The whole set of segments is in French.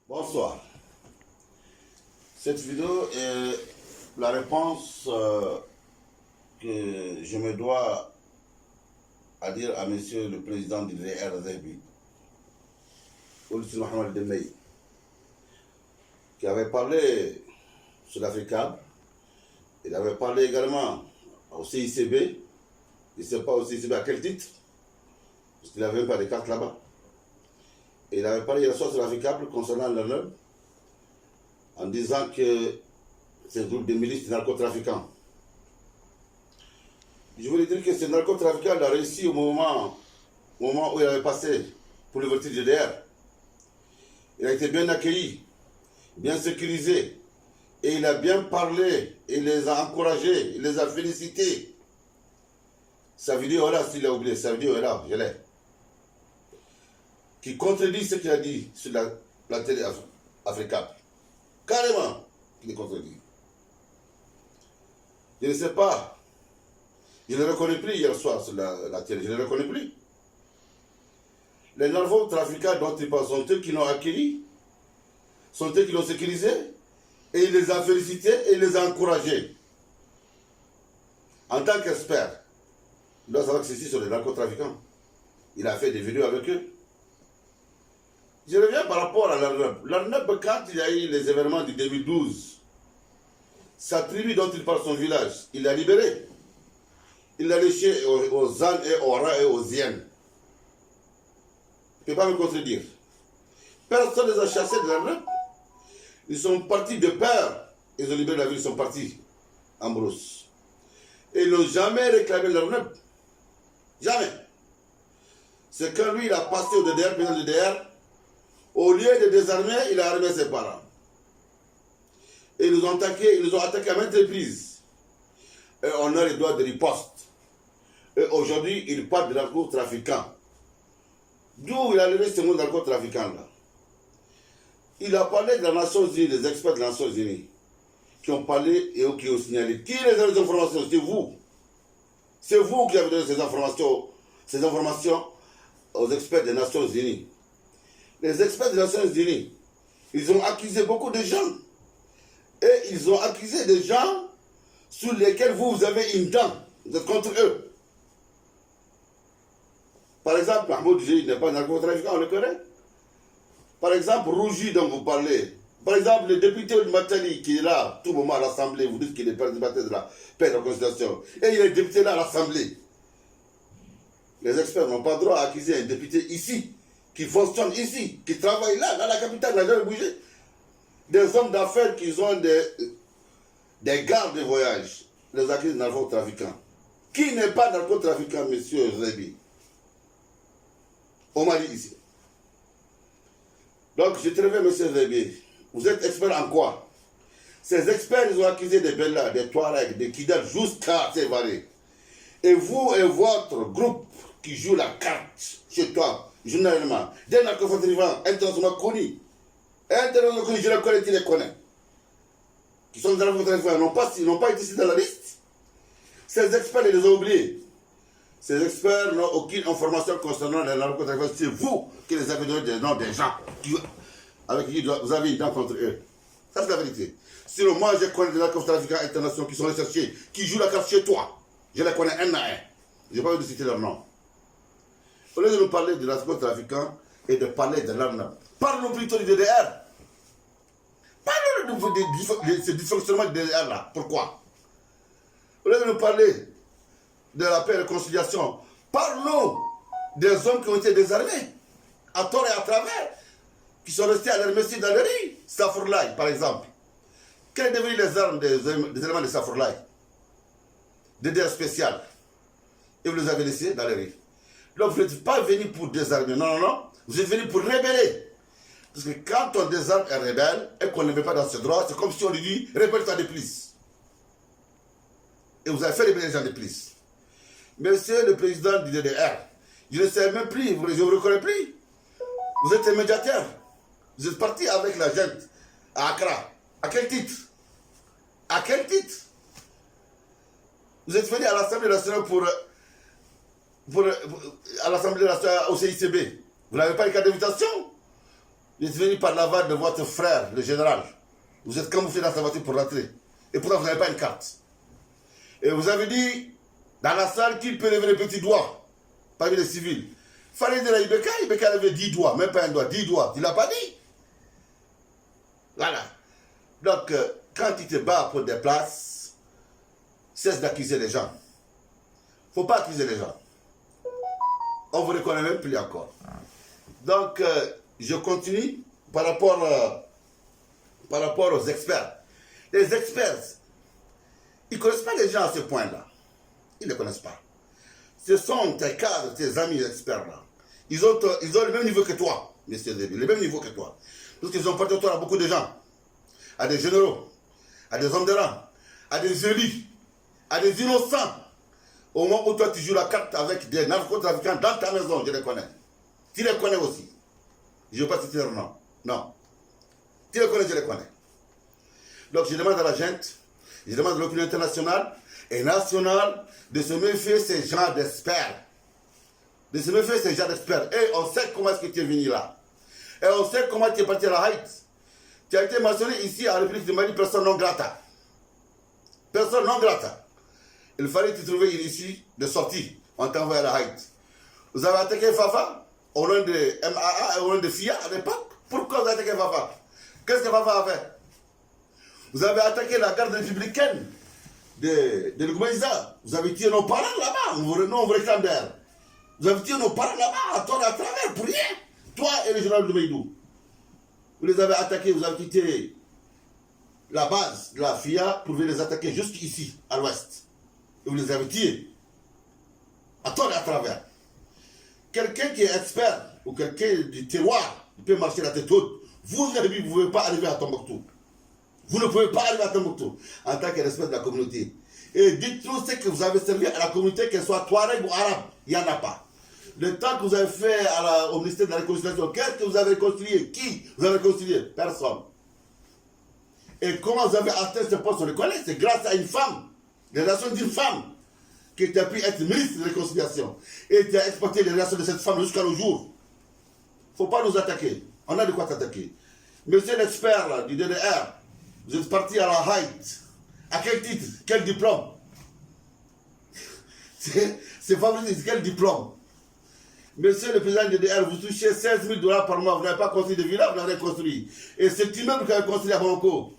Bonsoir. Cette vidéo est la réponse que je me dois à dire à monsieur le président du RZB, Mohamed Demey, qui avait parlé sur l'Africa. Il avait parlé également au CICB. Je ne sais pas au CICB à quel titre, parce qu'il n'avait même pas de carte là-bas. Et il avait parlé hier soir sur l'Africable concernant l'honneur, en disant que c'est un groupe de milices narcotrafiquants. Je voulais dire que ce narcotrafiquant a réussi au moment où il avait passé pour l'ouverture du DDR. Il a été bien accueilli, bien sécurisé, et il a bien parlé, il les a encouragés, il les a félicités. Sa vidéo est là, s'il a oublié, sa vidéo est là, je l'ai. Qui contredit ce qu'il a dit sur la télé africaine. Carrément, il est contredit. Je ne sais pas. Je ne le reconnais plus hier soir sur la télé. Je ne le reconnais plus. Les narcotrafiquants dont il parle sont eux qui l'ont accueilli, sont eux qui l'ont sécurisé, et il les a félicités et il les a encouragés. En tant qu'expert, il doit savoir que c'est ici sur les narcotrafiquants. Il a fait des vidéos avec eux. Je reviens par rapport à l'ARNEB. L'ARNEB, quand il y a eu les événements de 2012, sa tribu dont il parle, son village, il l'a libéré. Il l'a laissé aux Zan et aux Ra et aux Zien. Je ne peux pas me contredire. Personne ne les a chassés de l'ARNEB. Ils sont partis de peur. Ils ont libéré la ville, ils sont partis en brousse. Et ils n'ont jamais réclamé l'ARNEB. Jamais. C'est quand lui, il a passé au DDR, président du DDR, au lieu de désarmer, il a armé ses parents. Et ils nous ont attaqué à maintes reprises. Et on a les droits de riposte. Et aujourd'hui, il parle de narcotrafiquants. D'où il a levé ce mot narcotrafiquant-là. Il a parlé de la Nations Unies, des experts de la Nations Unies, qui ont parlé et qui ont signalé. Qui les a donné les informations? C'est vous. C'est vous qui avez donné ces informations aux experts des Nations Unies. Les experts des Nations Unies, ils ont accusé beaucoup de gens. Et ils ont accusé des gens sur lesquels vous avez une dent. Vous êtes contre eux. Par exemple, Mahmoud J n'est pas un narcotrafiquant, on le connaît. Par exemple, Rougi dont vous parlez. Par exemple, le député de Matali qui est là, tout moment à l'Assemblée, vous dites qu'il est participateur de la paix et de la Constitution. Et il est député là à l'Assemblée. Les experts n'ont pas le droit à accuser un député ici, qui fonctionne ici, qui travaille là, dans la capitale, n'a jamais bougé. Des hommes d'affaires qui ont des gardes de voyage, les accusent de narcotrafiquants. Qui n'est pas narcotrafiquant, monsieur Zebi? On m'a dit ici. Donc, je te réveille, monsieur Zebi. Vous êtes expert en quoi? Ces experts, ils ont accusé des Bellas, des Touaregs, des Kidal, jusqu'à Sévaré. Et vous et votre groupe qui joue la carte chez toi, journalièrement, des narcotrafiquants internationalement connus, je les connais, tu les connais, qui sont des narcotrafiquants, n'ont pas été ici dans la liste. Ces experts, ils les ont oubliés. Ces experts n'ont aucune information concernant les narcotrafiquants. C'est vous qui les avez donné des noms des gens avec qui vous avez une dent contre eux. Ça, c'est la vérité. Sinon, moi, je connais des narcotrafiquants internationaux qui sont recherchés, qui jouent la carte chez toi. Je les connais un à un. Je n'ai pas envie de citer leur nom. Au lieu de nous parler de narcotrafiquants et de parler de l'ARNEB, parlons plutôt du DDR. Parlons de ce dysfonctionnement du DDR là. Pourquoi? Au lieu de nous parler de la paix et de la réconciliation, parlons des hommes qui ont été désarmés, à tort et à travers, qui sont restés à leur merci dans les rues. Safourlaï, par exemple. Quelles sont devenues les armes des éléments de Safourlaï? DDR spécial. Et vous les avez laissés dans les rues. Donc vous n'êtes pas venu pour désarmer, non, non, non. Vous êtes venu pour rébeller. Parce que quand on désarme un rebelle et qu'on ne le met pas dans ses droits, c'est comme si on lui dit rébelle-toi de plus. Et vous avez fait rébeller les gens de plus. Monsieur le président du DDR, je ne sais même plus, je ne vous reconnais plus. Vous êtes un médiateur. Vous êtes parti avec la gente à Accra. À quel titre? À quel titre? Vous êtes venu à l'Assemblée nationale à l'Assemblée nationale au CICB. Vous n'avez pas eu carte d'invitation? Vous êtes venu par la vanne de votre frère, le général. Vous êtes camouflé dans sa voiture pour rentrer. Et pourtant, vous n'avez pas une carte. Et vous avez dit, dans la salle, qu'il peut lever les petits doigts, parmi les civils. Fallait dire à Ibeka, Ibeka levait 10 doigts, même pas un doigt, 10 doigts. Tu ne l'as pas dit. Voilà. Donc, quand tu te bats pour des places, cesse d'accuser les gens. Il ne faut pas accuser les gens. On ne vous reconnaît même plus encore. Donc, je continue par rapport aux experts. Les experts, ils ne connaissent pas les gens à ce point-là. Ils ne les connaissent pas. Ce sont tes cadres, tes amis experts-là. Ils ont le même niveau que toi, monsieur Déby, le même niveau que toi. Parce qu'ils ont porté à beaucoup de gens, à des généraux, à des hommes de rang, à des élus, à des innocents. Au moment où toi tu joues la carte avec des narcotrafiquants dans ta maison, je les connais. Tu les connais aussi. Je ne veux pas citer leur nom. Non. Tu les connais, je les connais. Donc je demande à la gente, je demande à l'opinion internationale et nationale de se méfier ces gens d'experts. De se méfier ces gens d'experts. Et on sait comment est-ce que tu es venu là. Et on sait comment tu es parti à la Haïti. Tu as été mentionné ici à la République de Mali, personne non grata. Personne non grata. Il fallait te trouver une issue de sortie. On t'a envoyé à la Haïti. Vous avez attaqué Fafa au nom de MAA et au nom de FIA à l'époque. Pourquoi vous avez attaqué Fafa? Qu'est-ce que Fafa a fait? Vous avez attaqué la garde républicaine de l'Ougoumaïza. Vous avez tué nos parents là-bas. Nous, on vous réclame d'air. Vous avez tué nos parents là-bas, à travers, pour rien. Toi et le général de Meïdou. Vous les avez attaqués, vous avez quitté la base de la FIA pour les attaquer jusqu'ici, à l'ouest. Et vous les avez tués. À travers. Quelqu'un qui est expert, ou quelqu'un du terroir, qui peut marcher la tête haute, vous ne pouvez pas arriver à Tombouctou. Vous ne pouvez pas arriver à Tombouctou en tant que respect de la communauté. Et dites-nous ce que vous avez servi à la communauté, qu'elle soit touareg ou arabe. Il n'y en a pas. Le temps que vous avez fait au ministère de la Réconciliation, qu'est-ce que vous avez réconcilié? Qui vous avez réconcilié? Personne. Et comment vous avez atteint ce poste? On le connaît, c'est grâce à une femme, les relations d'une femme, qui a pu être ministre de la Réconciliation. Et qui a exporté les relations de cette femme jusqu'à nos jours. Il ne faut pas nous attaquer. On a de quoi t'attaquer. Monsieur l'expert du DDR, vous êtes parti à la Haïti. À quel titre? Quel diplôme? C'est Fabrice, quel diplôme? Monsieur le président du DDR, vous touchez 16 000 $ par mois, vous n'avez pas construit de villa, vous n'avez construit. Et cet immeuble que vous avez construit à Bamako,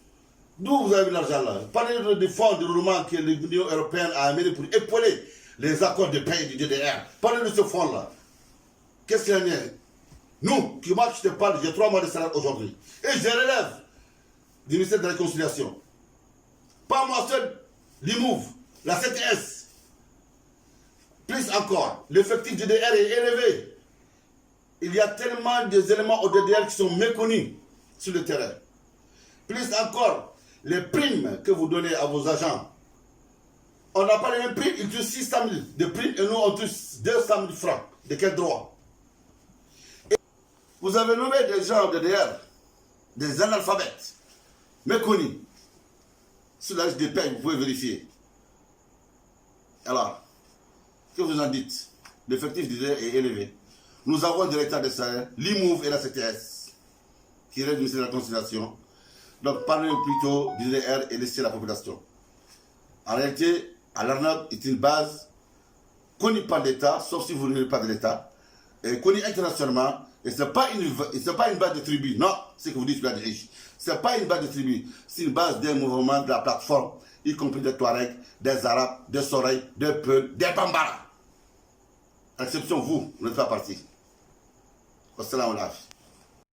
d'où vous avez l'argent là? Parlez du fonds de roulement que l'Union européenne a amené pour épauler les accords de paix du DDR. Parlez de ce fonds-là. Qu'est-ce qu'il y en a? Nous, qui moi je te parle, j'ai 3 mois de salaire aujourd'hui. Et je relève du ministère de la Réconciliation. Pas moi seul, l'IMOUV, la CTS. Plus encore, l'effectif du DDR est élevé. Il y a tellement d'éléments au DDR qui sont méconnus sur le terrain. Plus encore, les primes que vous donnez à vos agents. On n'a pas les mêmes primes, ils touchent 600 000 de primes et nous on touche 200 000 francs. De quel droit? Et vous avez nommé des gens au DDR, des analphabètes, méconnus. Sur l'âge de paix, vous pouvez vérifier. Alors, que vous en dites? L'effectif du DDR est élevé. Nous avons un directeur de salaire, l'IMOUV et la CTS, qui règle du ministère de la Conciliation. Donc, parlez plutôt du DDR et laissez la population. En réalité, Alarnab est une base connue par l'État, sauf si vous ne venez pas de l'État, et connue internationalement. Et ce n'est pas une base de tribus. Non, c'est ce que vous dites, ce n'est pas une base de tribus. C'est une base d'un mouvement de la plateforme, y compris des Touaregs, des Arabes, des Soreilles, des Peuls, des Bambara. Exception vous n'êtes pas parti. Wassalamu alaikum.